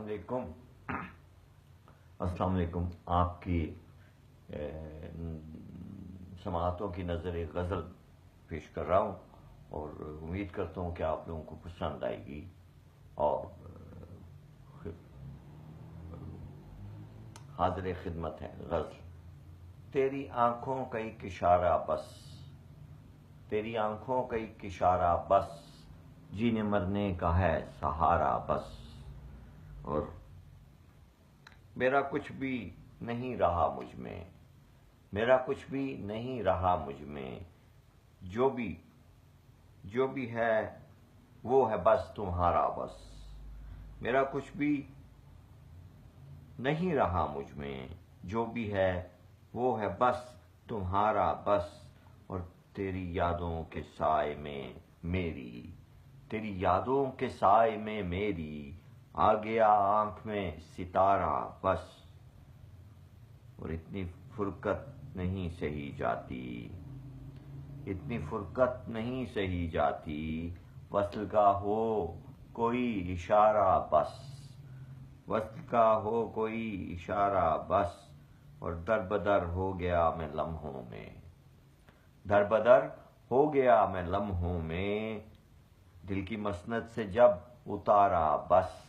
علیکم السلام علیکم. آپ کی سماعتوں کی نظر ایک غزل پیش کر رہا ہوں اور امید کرتا ہوں کہ آپ لوگوں کو پسند آئے گی. اور حاضر خدمت ہے غزل. تیری آنکھوں کا ایک اشارہ بس، تیری آنکھوں کا ایک اشارہ بس، جینے مرنے کا ہے سہارا بس. اور میرا کچھ بھی نہیں رہا مجھ میں، میرا کچھ بھی نہیں رہا مجھ میں، جو بھی ہے وہ ہے بس تمہارا بس. میرا کچھ بھی نہیں رہا مجھ میں، جو بھی ہے وہ ہے بس تمہارا بس. اور تیری یادوں کے سائے میں میری، تیری یادوں کے سائے میں میری، آ گیا آنکھ میں ستارہ بس. اور اتنی فرقت نہیں سہی جاتی، اتنی فرقت نہیں سہی جاتی، وصل کا ہو کوئی اشارہ بس، وصل کا ہو کوئی اشارہ بس. اور در بدر ہو گیا میں لمحوں میں، در بدر ہو گیا میں لمحوں میں، دل کی مسند سے جب اتارا بس.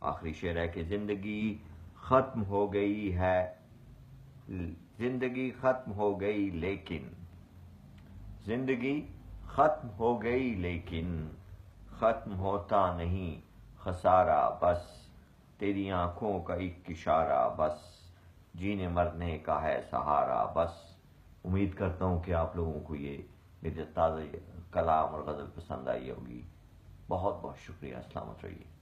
آخری شعر ہے کہ زندگی ختم ہو گئی ہے، زندگی ختم ہو گئی لیکن، زندگی ختم ہو گئی لیکن، ختم ہوتا نہیں خسارہ بس. تیری آنکھوں کا ایک اشارہ بس، جینے مرنے کا ہے سہارا بس. امید کرتا ہوں کہ آپ لوگوں کو یہ میرے تازہ کلام اور غزل پسند آئی ہوگی. بہت بہت شکریہ. السلام علیکم.